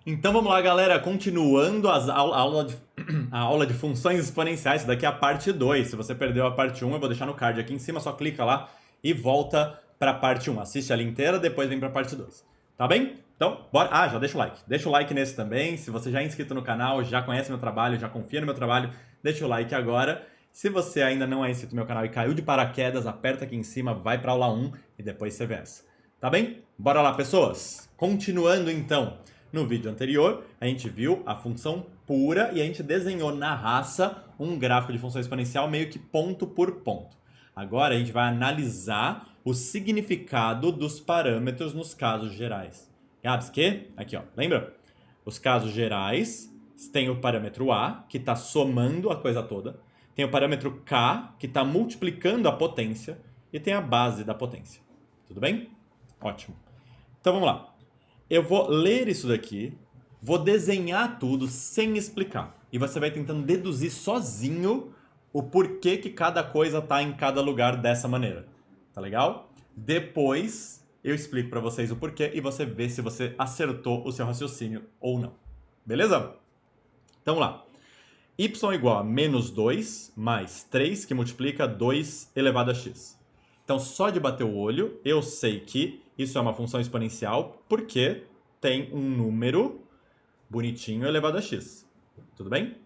Então vamos lá, galera, continuando a aula de funções exponenciais, isso daqui é a parte 2. Se você perdeu a parte 1, eu vou deixar no card aqui em cima, só clica lá e volta para a parte 1. Assiste ela inteira, depois vem para a parte 2. Tá bem? Então, bora. Ah, já deixa o like. Deixa o like nesse também. Se você já é inscrito no canal, já conhece meu trabalho, já confia no meu trabalho, deixa o like agora. Se você ainda não é inscrito no meu canal e caiu de paraquedas, aperta aqui em cima, vai para aula 1 e depois você vê essa. Tá bem? Bora lá, pessoas. Continuando então. No vídeo anterior, a gente viu a função pura e a gente desenhou na raça um gráfico de função exponencial meio que ponto por ponto. Agora a gente vai analisar o significado dos parâmetros nos casos gerais. Gabs, que? Aqui, ó. Lembra? Os casos gerais tem o parâmetro A, que está somando a coisa toda. Tem o parâmetro K, que está multiplicando a potência. E tem a base da potência. Tudo bem? Ótimo. Então vamos lá. Eu vou ler isso daqui, vou desenhar tudo sem explicar. E você vai tentando deduzir sozinho o porquê que cada coisa está em cada lugar dessa maneira. Tá legal? Depois eu explico para vocês o porquê e você vê se você acertou o seu raciocínio ou não. Beleza? Então vamos lá. Y igual a menos 2 mais 3 que multiplica 2 elevado a x. Então, só de bater o olho, eu sei que isso é uma função exponencial porque tem um número bonitinho elevado a x. Tudo bem?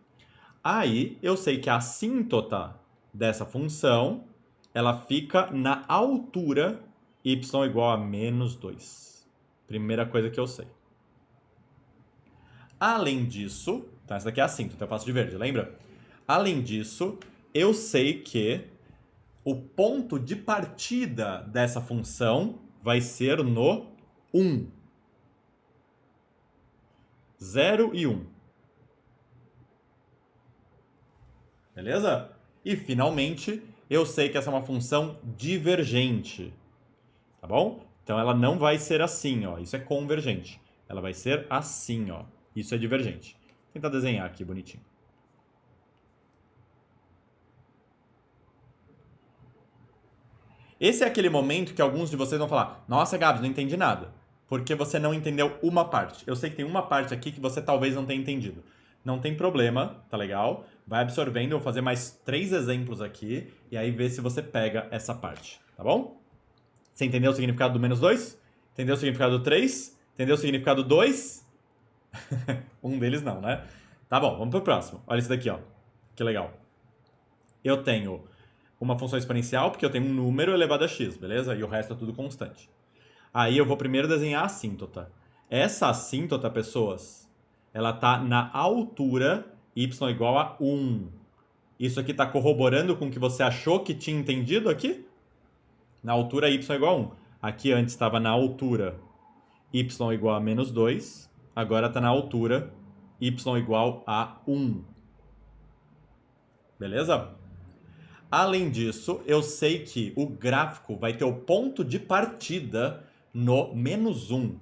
Aí, eu sei que a assíntota dessa função, ela fica na altura y igual a menos 2. Primeira coisa que eu sei. Além disso, então essa daqui é a assíntota, eu faço de verde, lembra? Além disso, eu sei que o ponto de partida dessa função vai ser no 1. 0 e 1. Beleza? E, finalmente, eu sei que essa é uma função divergente. Tá bom? Então, ela não vai ser assim, ó. Isso é convergente. Ela vai ser assim, ó. Isso é divergente. Vou tentar desenhar aqui bonitinho. Esse é aquele momento que alguns de vocês vão falar: nossa, Gabs, não entendi nada. Porque você não entendeu uma parte. Eu sei que tem uma parte aqui que você talvez não tenha entendido. Não tem problema, tá legal? Vai absorvendo, eu vou fazer mais 3 exemplos aqui e aí ver se você pega essa parte, tá bom? Você entendeu o significado do menos 2? Entendeu o significado do 3? Entendeu o significado do 2? Um deles não, né? Tá bom, vamos pro próximo. Olha isso daqui, ó. Que legal. Eu tenho uma função exponencial, porque eu tenho um número elevado a x, beleza? E o resto é tudo constante. Aí eu vou primeiro desenhar a assíntota. Essa assíntota, pessoas, ela tá na altura y igual a 1. Isso aqui tá corroborando com o que você achou que tinha entendido aqui? Na altura y igual a 1. Aqui antes estava na altura y igual a menos 2. Agora está na altura y igual a 1. Beleza? Além disso, eu sei que o gráfico vai ter o ponto de partida no menos 1.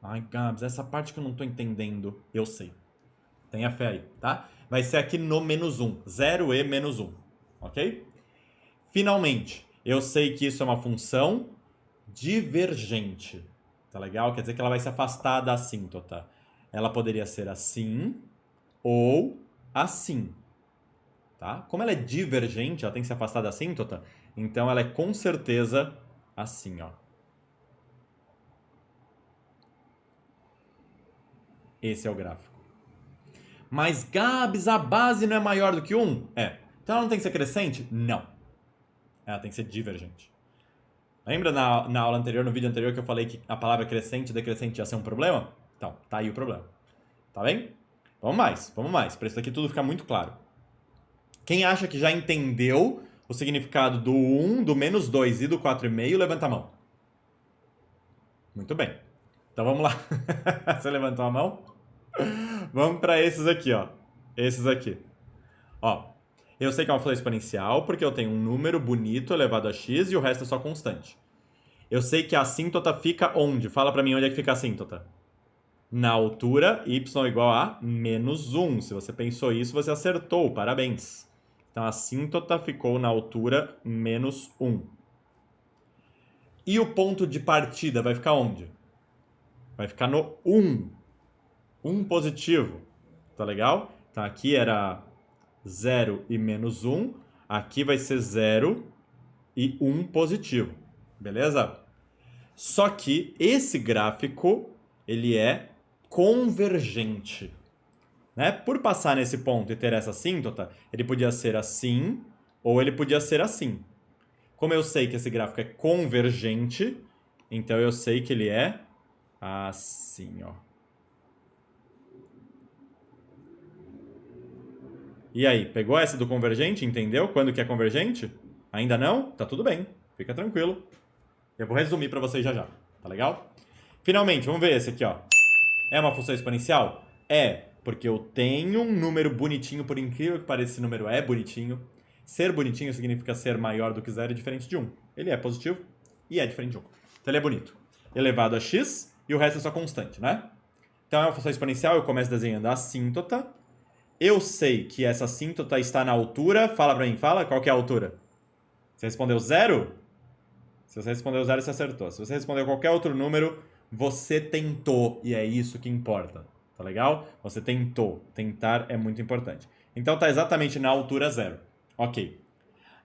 Ai, Gabs, essa parte que eu não estou entendendo, eu sei. Tenha fé aí, tá? Vai ser aqui no menos 1. 0 e menos 1. Ok? Finalmente, eu sei que isso é uma função divergente. Tá legal? Quer dizer que ela vai se afastar da assíntota. Ela poderia ser assim ou assim. Tá? Como ela é divergente, ela tem que se afastar da assíntota, então ela é com certeza assim, ó. Esse é o gráfico. Mas, Gabs, a base não é maior do que 1? É. Então ela não tem que ser crescente? Não. Ela tem que ser divergente. Lembra na aula anterior, no vídeo anterior, que eu falei que a palavra crescente e decrescente ia ser um problema? Então, tá aí o problema. Tá bem? Vamos mais, para isso daqui tudo ficar muito claro. Quem acha que já entendeu o significado do 1, do menos 2 e do 4,5, levanta a mão. Muito bem. Então vamos lá. Você levantou a mão? Vamos para esses aqui, ó. Esses aqui. Ó, eu sei que é uma função exponencial porque eu tenho um número bonito elevado a x e o resto é só constante. Eu sei que a assíntota fica onde? Fala para mim onde é que fica a assíntota. Na altura y igual a menos 1. Se você pensou isso, você acertou. Parabéns. Então a assíntota ficou na altura menos 1. E o ponto de partida vai ficar onde? Vai ficar no 1. 1 positivo. Tá legal? Então aqui era 0 e menos 1. Aqui vai ser 0 e 1 positivo. Beleza? Só que esse gráfico, ele é convergente. Né? Por passar nesse ponto e ter essa assíntota, ele podia ser assim ou ele podia ser assim. Como eu sei que esse gráfico é convergente, então eu sei que ele é assim, ó. E aí, pegou essa do convergente? Entendeu quando que é convergente? Ainda não? Tá tudo bem, fica tranquilo. Eu vou resumir para vocês já já, tá legal? Finalmente, vamos ver esse aqui, ó. É uma função exponencial? É, porque eu tenho um número bonitinho, por incrível que pareça, esse número é bonitinho. Ser bonitinho significa ser maior do que 0 e diferente de 1. Ele é positivo e é diferente de 1. Então ele é bonito. Elevado a x e o resto é só constante, né? Então é uma função exponencial, eu começo desenhando a assíntota. Eu sei que essa assíntota está na altura. Fala pra mim, fala, qual que é a altura? Você respondeu 0? Se você respondeu 0, você acertou. Se você respondeu qualquer outro número, você tentou, e é isso que importa, tá legal? Você tentou. Tentar é muito importante. Então tá exatamente na altura 0. Ok.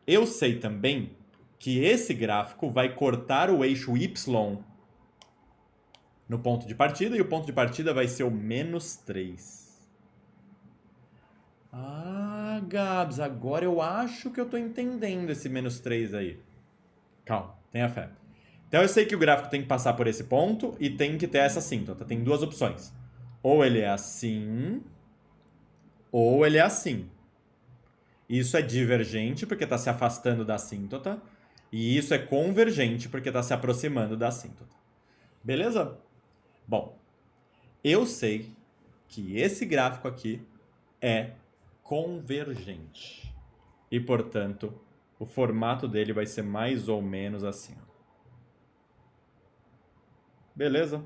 Eu sei também que esse gráfico vai cortar o eixo y no ponto de partida, e o ponto de partida vai ser o menos 3. Ah, Gabs, agora eu acho que eu tô entendendo esse menos 3 aí. Calma, tenha fé. Então eu sei que o gráfico tem que passar por esse ponto e tem que ter essa assíntota. Tem duas opções. Ou ele é assim, ou ele é assim. Isso é divergente porque está se afastando da assíntota. E isso é convergente porque está se aproximando da assíntota. Beleza? Bom, eu sei que esse gráfico aqui é convergente. E, portanto, o formato dele vai ser mais ou menos assim. Beleza?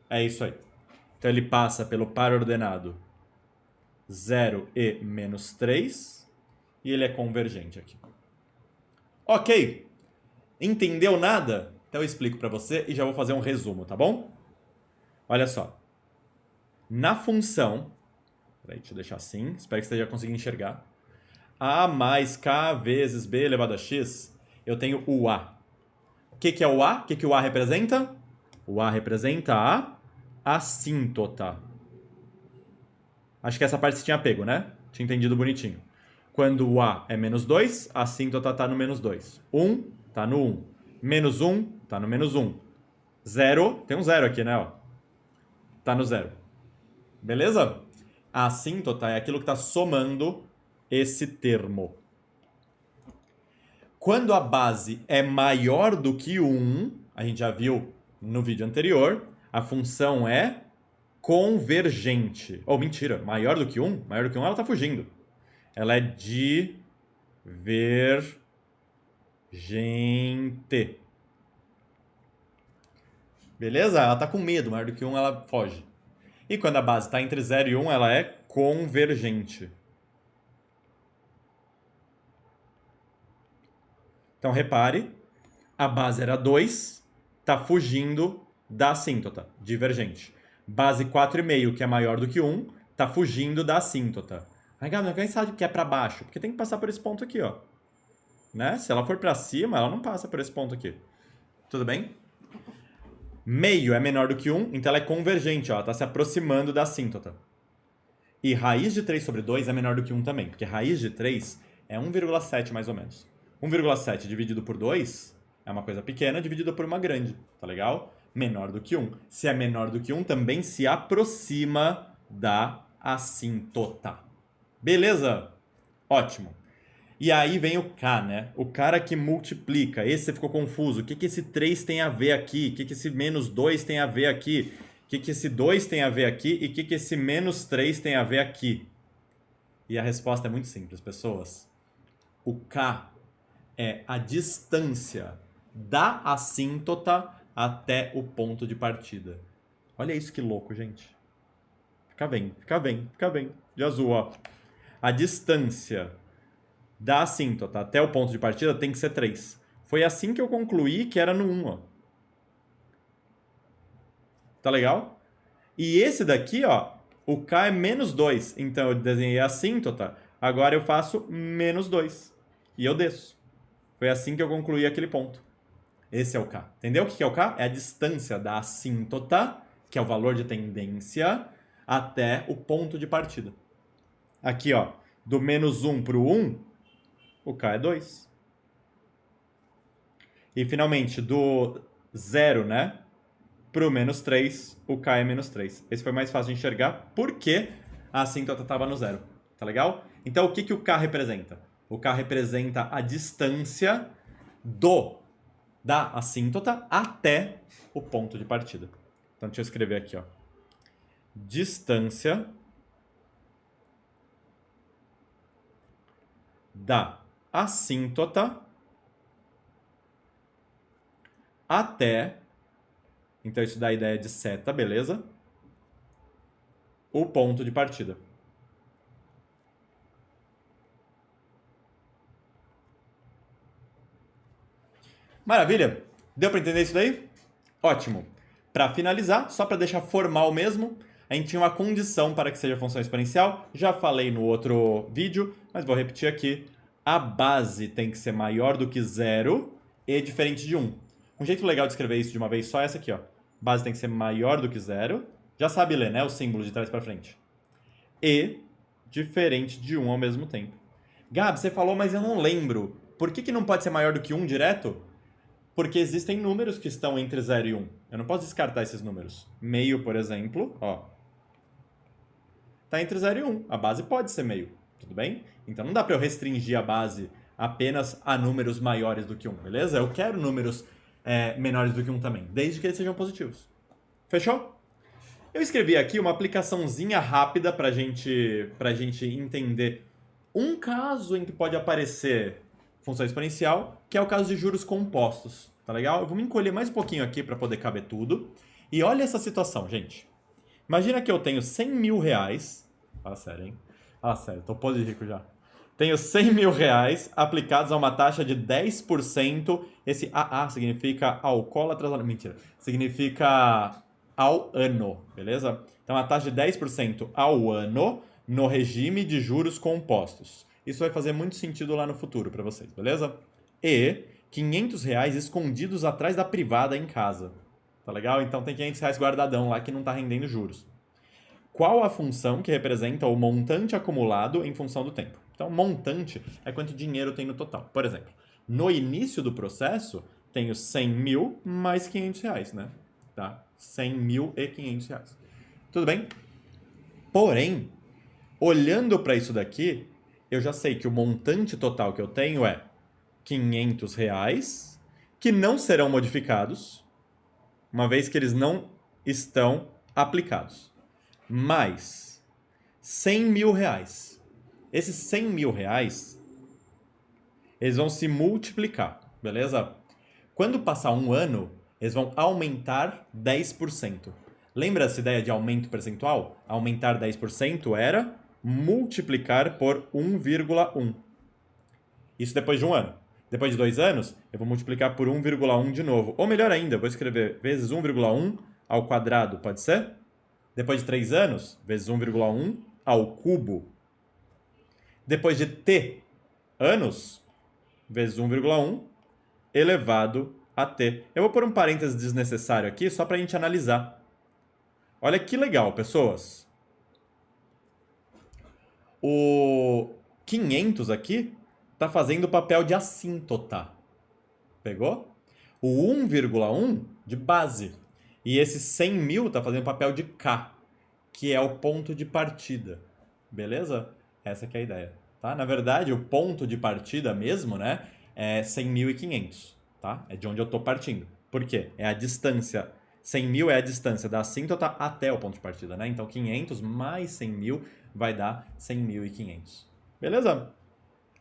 É isso aí. Então ele passa pelo par ordenado 0 e menos 3 e ele é convergente aqui. Ok. Entendeu nada? Então eu explico para você e já vou fazer um resumo, tá bom? Olha só. Na função... Peraí, deixa eu deixar assim. Espero que você esteja conseguindo enxergar. A mais K vezes B elevado a X, eu tenho o A. O que é o A? O que o A representa? O A representa a assíntota. Acho que essa parte você tinha pego, né? Tinha entendido bonitinho. Quando o A é menos 2, a assíntota está no menos 2. 1 está no 1. Menos 1 está no menos 1. 0, tem um 0 aqui, né? Está no 0. Beleza? A assíntota é aquilo que está somando esse termo. Quando a base é maior do que 1, a gente já viu no vídeo anterior, a função é convergente. Ou mentira, maior do que 1? Maior do que 1 ela está fugindo. Ela é divergente. Beleza? Ela está com medo, maior do que 1 ela foge. E quando a base está entre 0 e 1, ela é convergente. Então repare, a base era 2, está fugindo da assíntota, divergente. Base 4,5, que é maior do que 1, está fugindo da assíntota. Ai, Gabriel, quem sabe que é para baixo? Porque tem que passar por esse ponto aqui, ó. Né? Se ela for para cima, ela não passa por esse ponto aqui. Tudo bem? Meio é menor do que 1, então ela é convergente, ó, está se aproximando da assíntota. E raiz de 3 sobre 2 é menor do que 1 também, porque raiz de 3 é 1,7 mais ou menos. 1,7 dividido por 2 é uma coisa pequena dividida por uma grande, tá legal? Menor do que 1. Se é menor do que 1, também se aproxima da assíntota. Beleza? Ótimo. E aí vem o K, né? O cara que multiplica. Esse você ficou confuso. O que esse 3 tem a ver aqui? O que esse menos 2 tem a ver aqui? O que esse 2 tem a ver aqui? E o que esse menos 3 tem a ver aqui? E a resposta é muito simples, pessoas. O K é a distância da assíntota até o ponto de partida. Olha isso que louco, gente. Fica bem, fica bem, fica bem. De azul, ó. A distância da assíntota até o ponto de partida tem que ser 3. Foi assim que eu concluí que era no 1, ó. Tá legal? E esse daqui, ó, o K é menos 2. Então eu desenhei a assíntota, agora eu faço menos 2. E eu desço. Foi assim que eu concluí aquele ponto. Esse é o K. Entendeu o que é o K? É a distância da assíntota, que é o valor de tendência, até o ponto de partida. Aqui, ó, do menos 1 para o 1, o K é 2. E finalmente, do 0, né, para o menos 3, o K é menos 3. Esse foi mais fácil de enxergar porque a assíntota estava no 0. Tá legal? Então, o que o K representa? O K representa a distância da assíntota até o ponto de partida. Então, deixa eu escrever aqui, ó. Distância da assíntota até, então isso dá a ideia de seta, beleza? O ponto de partida. Maravilha? Deu para entender isso daí? Ótimo. Para finalizar, só para deixar formal mesmo, a gente tinha uma condição para que seja função exponencial. Já falei no outro vídeo, mas vou repetir aqui. A base tem que ser maior do que 0 e diferente de 1. Um jeito legal de escrever isso de uma vez só é essa aqui, ó. Base tem que ser maior do que 0. Já sabe ler, né? O símbolo de trás para frente. E diferente de 1 ao mesmo tempo. Gabi, você falou, mas eu não lembro. Por que não pode ser maior do que 1 direto? Porque existem números que estão entre 0 e 1. Eu não posso descartar esses números. Meio, por exemplo, ó. Tá entre 0 e 1. A base pode ser meio, tudo bem? Então não dá para eu restringir a base apenas a números maiores do que 1, beleza? Eu quero números menores do que 1 também, desde que eles sejam positivos. Fechou? Eu escrevi aqui uma aplicaçãozinha rápida pra gente entender um caso em que pode aparecer função exponencial, que é o caso de juros compostos, tá legal? Eu vou me encolher mais um pouquinho aqui para poder caber tudo. E olha essa situação, gente. Imagina que eu tenho 100 mil reais. Fala sério, hein? Fala sério, tô podre de rico já. Tenho 100 mil reais aplicados a uma taxa de 10%. Esse AA significa alcoólatra. Mentira. Significa ao ano, beleza? Então a taxa de 10% ao ano no regime de juros compostos. Isso vai fazer muito sentido lá no futuro para vocês, beleza? E 500 reais escondidos atrás da privada em casa. Tá legal? Então tem 500 reais guardadão lá que não tá rendendo juros. Qual a função que representa o montante acumulado em função do tempo? Então, montante é quanto dinheiro tem no total. Por exemplo, no início do processo, tenho 100 mil mais 500 reais, né? Tá? 100 mil e 500 reais. Tudo bem? Porém, olhando para isso daqui, eu já sei que o montante total que eu tenho é 500 reais, que não serão modificados, uma vez que eles não estão aplicados, mais 100 mil reais. Esses 100 mil reais, eles vão se multiplicar, beleza? Quando passar um ano, eles vão aumentar 10%. Lembra essa ideia de aumento percentual? Aumentar 10% era multiplicar por 1,1. Isso depois de um ano. Depois de 2 anos, eu vou multiplicar por 1,1 de novo. Ou melhor ainda, eu vou escrever vezes 1,1 ao quadrado, pode ser? Depois de 3 anos, vezes 1,1 ao cubo. Depois de t anos, vezes 1,1 elevado a t. Eu vou pôr um parênteses desnecessário aqui só para a gente analisar. Olha que legal, pessoas. O 500 aqui está fazendo o papel de assíntota. Pegou? O 1,1 de base. E esse 100 mil está fazendo o papel de K, que é o ponto de partida. Beleza? Essa que é a ideia. Tá? Na verdade, o ponto de partida mesmo, né, é 100.500. Tá? É de onde eu estou partindo. Por quê? É a distância. 100 mil é a distância da assíntota até o ponto de partida, né? Então, 500 mais 100 mil vai dar 100.500. Beleza?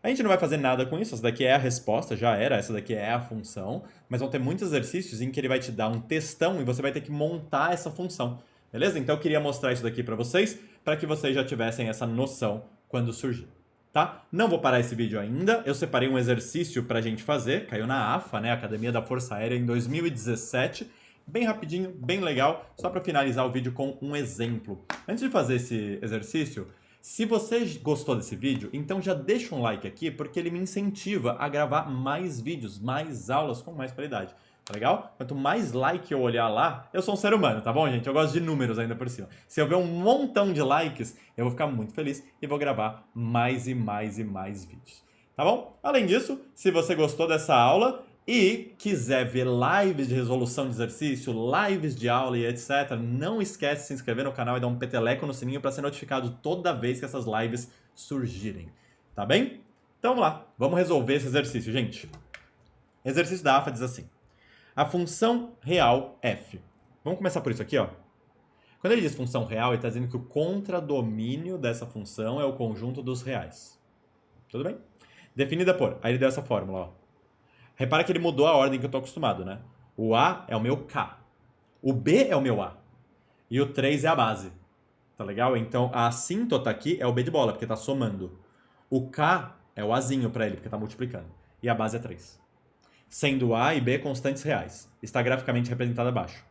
A gente não vai fazer nada com isso. Essa daqui é a resposta, já era. Essa daqui é a função. Mas vão ter muitos exercícios em que ele vai te dar um textão e você vai ter que montar essa função. Beleza? Então, eu queria mostrar isso daqui para vocês que vocês já tivessem essa noção quando surgir. Tá? Não vou parar esse vídeo ainda. Eu separei um exercício pra gente fazer. Caiu na AFA, né? Academia da Força Aérea, em 2017. bem rapidinho, bem legal, só para finalizar o vídeo com um exemplo. Antes de fazer esse exercício, se você gostou desse vídeo, então já deixa um like aqui, porque ele me incentiva a gravar mais vídeos, mais aulas com mais qualidade. Tá legal? Quanto mais like eu olhar lá, eu sou um ser humano, tá bom, gente? Eu gosto de números ainda por cima. Se eu ver um montão de likes, eu vou ficar muito feliz e vou gravar mais e mais e mais vídeos. Tá bom? Além disso, se você gostou dessa aula e quiser ver lives de resolução de exercício, lives de aula e etc., não esquece de se inscrever no canal e dar um peteleco no sininho para ser notificado toda vez que essas lives surgirem. Tá bem? Então vamos lá, vamos resolver esse exercício, gente. Exercício da AFA diz assim: a função real f. Vamos começar por isso aqui, ó. Quando ele diz função real, ele está dizendo que o contradomínio dessa função é o conjunto dos reais. Tudo bem? Definida por... Aí ele deu essa fórmula, ó. Repara que ele mudou a ordem que eu estou acostumado, né? O A é o meu K. O B é o meu A. E o 3 é a base. Tá legal? Então a assíntota aqui é o B de bola, porque está somando. O K é o Azinho para ele, porque está multiplicando. E a base é 3. Sendo A e B constantes reais. Está graficamente representado abaixo.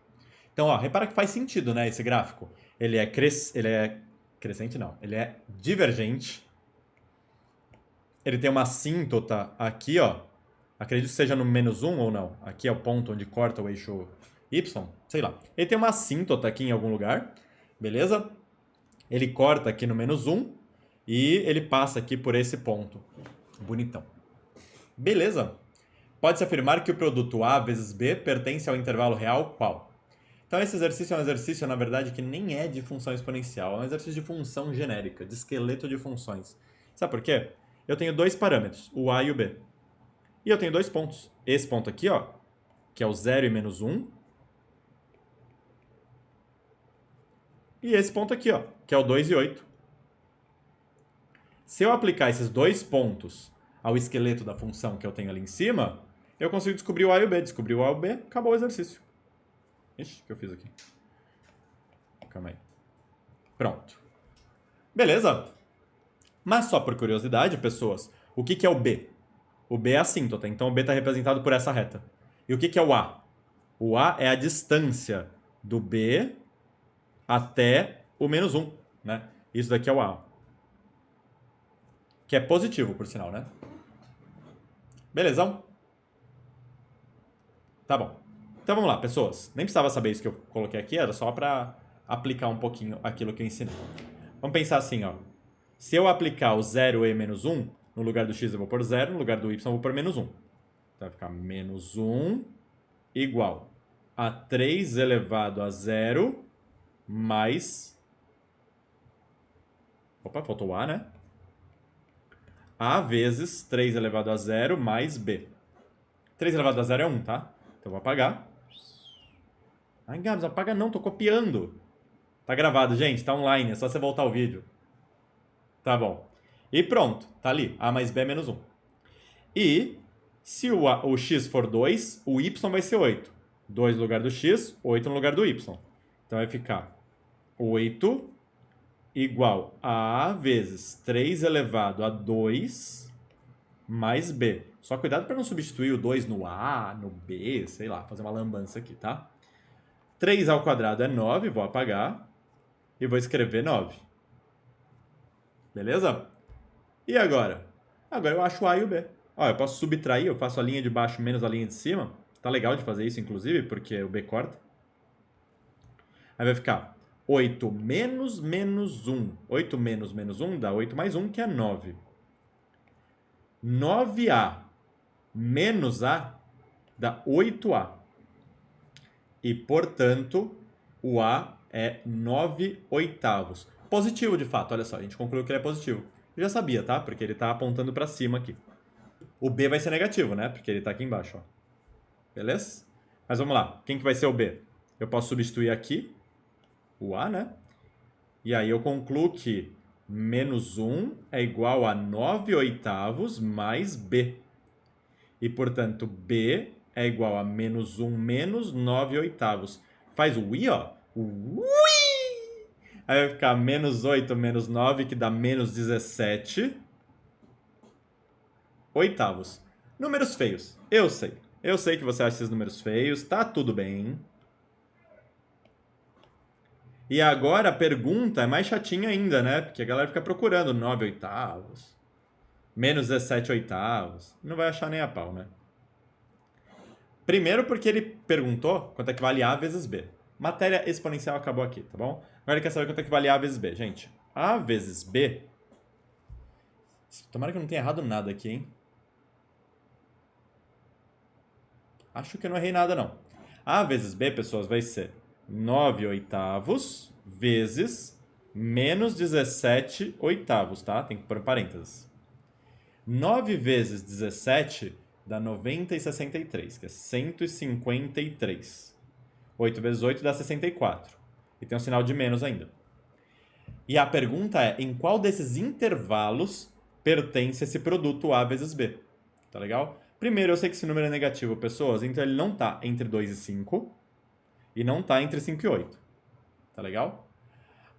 Então, ó, repara que faz sentido, né, esse gráfico. Ele é crescente, não. Ele é divergente. Ele tem uma assíntota aqui, ó. Acredito que seja no menos 1 ou não. Aqui é o ponto onde corta o eixo Y. Sei lá. Ele tem uma assíntota aqui em algum lugar. Beleza? Ele corta aqui no menos 1. E ele passa aqui por esse ponto. Bonitão. Beleza? Pode-se afirmar que o produto A vezes B pertence ao intervalo real qual? Então esse exercício é um exercício, na verdade, que nem é de função exponencial. É um exercício de função genérica, de esqueleto de funções. Sabe por quê? Eu tenho dois parâmetros, o A e o B. E eu tenho dois pontos. Esse ponto aqui, ó, que é o 0 e menos 1. E esse ponto aqui, ó, que é o 2 e 8. Se eu aplicar esses dois pontos ao esqueleto da função que eu tenho ali em cima, eu consigo descobrir o A e o B. Descobri o A e o B, acabou o exercício. Ixi, o que eu fiz aqui? Calma aí. Pronto. Beleza? Mas só por curiosidade, pessoas, o que é o B? O B é a assíntota, então o B está representado por essa reta. E o que é o A? O A é a distância do B até o menos 1, né? Isso daqui é o A. Que é positivo, por sinal, né? Belezão? Tá bom. Então vamos lá, pessoas. Nem precisava saber isso que eu coloquei aqui, era só para aplicar um pouquinho aquilo que eu ensinei. Vamos pensar assim, ó. Se eu aplicar o 0 e menos 1, no lugar do x eu vou pôr 0, no lugar do y eu vou pôr menos 1. Então vai ficar menos 1 igual a 3 elevado a 0 mais... Opa, faltou o A, né? A vezes 3 elevado a 0 mais B. 3 elevado a 0 é 1, tá? Então eu vou apagar. Ai, Gabs, apaga não, tô copiando. Tá gravado, gente, tá online, é só você voltar o vídeo. Tá bom. E pronto, tá ali, A mais B é menos 1. E se o x for 2, o y vai ser 8. 2 no lugar do x, 8 no lugar do y. Então vai ficar 8 igual a A vezes 3 elevado a 2 mais B. Só cuidado para não substituir o 2 no A, no B, sei lá, fazer uma lambança aqui, tá? 3 ao quadrado é 9, vou apagar e vou escrever 9. Beleza? E agora? Agora eu acho o A e o B. Ó, eu posso subtrair, eu faço a linha de baixo menos a linha de cima. Tá legal de fazer isso, inclusive, porque o B corta. Aí vai ficar 8 menos menos 1. 8 menos menos 1 dá 8 mais 1, que é 9. 9A menos A dá 8A. E, portanto, o A é 9 oitavos. Positivo, de fato, olha só, a gente concluiu que ele é positivo. Eu já sabia, tá? Porque ele tá apontando para cima aqui. O B vai ser negativo, né? Porque ele tá aqui embaixo, ó. Beleza? Mas vamos lá. Quem que vai ser o B? Eu posso substituir aqui o A, né? E aí eu concluo que menos 1 é igual a 9 oitavos mais B. E, portanto, B é igual a menos 1 menos 9 oitavos. Faz o I, ó. Ui! Aí vai ficar menos 8 menos 9, que dá menos 17 oitavos. Números feios. Eu sei. Eu sei que você acha esses números feios. Tá tudo bem. E agora a pergunta é mais chatinha ainda, né? Porque a galera fica procurando 9 oitavos, menos 17 oitavos. Não vai achar nem a pau, né? Primeiro porque ele perguntou quanto é que vale A vezes B. Matéria exponencial acabou aqui, tá bom? Agora ele quer saber quanto é que vale A vezes B. Gente, A vezes B... Tomara que eu não tenha errado nada aqui, hein? Acho que eu não errei nada, não. A vezes B, pessoas, vai ser 9 oitavos vezes menos 17 oitavos, tá? Tem que pôr parênteses. 9 vezes 17 dá 90 e 63, que é 153. 8 vezes 8 dá 64. E tem um sinal de menos ainda. E a pergunta é, em qual desses intervalos pertence esse produto A vezes B? Tá legal? Primeiro, eu sei que esse número é negativo, pessoas, então ele não tá entre 2 e 5 e não tá entre 5 e 8. Tá legal?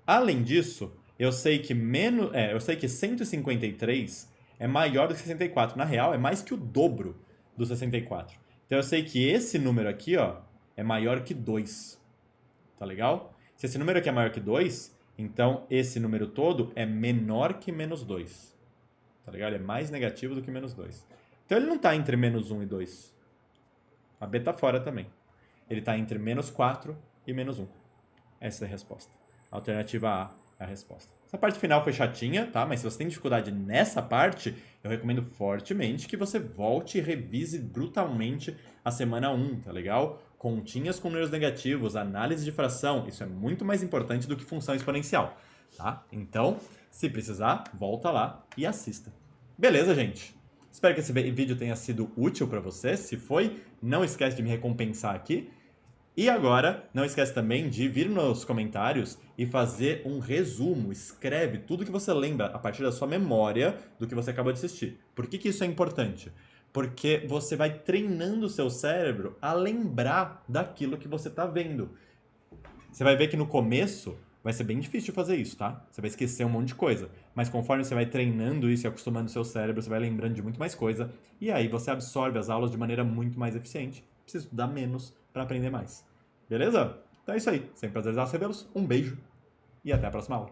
Além disso, eu sei que 153 é maior do que 64. Na real, é mais que o dobro do 64. Então eu sei que esse número aqui, ó, é maior que 2. Tá legal? Se esse número aqui é maior que 2, então esse número todo é menor que menos 2. Tá legal? Ele é mais negativo do que menos 2. Então ele não está entre menos 1 e 2. A B está fora também. Ele está entre menos 4 e menos 1. Essa é a resposta. A alternativa A é a resposta. Essa parte final foi chatinha, tá? Mas se você tem dificuldade nessa parte, eu recomendo fortemente que você volte e revise brutalmente a semana 1, tá legal? Continhas com números negativos, análise de fração, isso é muito mais importante do que função exponencial, tá? Então, se precisar, volta lá e assista. Beleza, gente? Espero que esse vídeo tenha sido útil para você. Se foi, não esquece de me recompensar aqui. E agora, não esquece também de vir nos comentários e fazer um resumo. Escreve tudo que você lembra a partir da sua memória do que você acabou de assistir. Por que isso é importante? Porque você vai treinando o seu cérebro a lembrar daquilo que você está vendo. Você vai ver que no começo vai ser bem difícil de fazer isso, tá? Você vai esquecer um monte de coisa. Mas conforme você vai treinando isso e acostumando o seu cérebro, você vai lembrando de muito mais coisa. E aí você absorve as aulas de maneira muito mais eficiente. Precisa estudar menos para aprender mais. Beleza? Então é isso aí. Sempre prazer revê-los. Um beijo e até a próxima aula.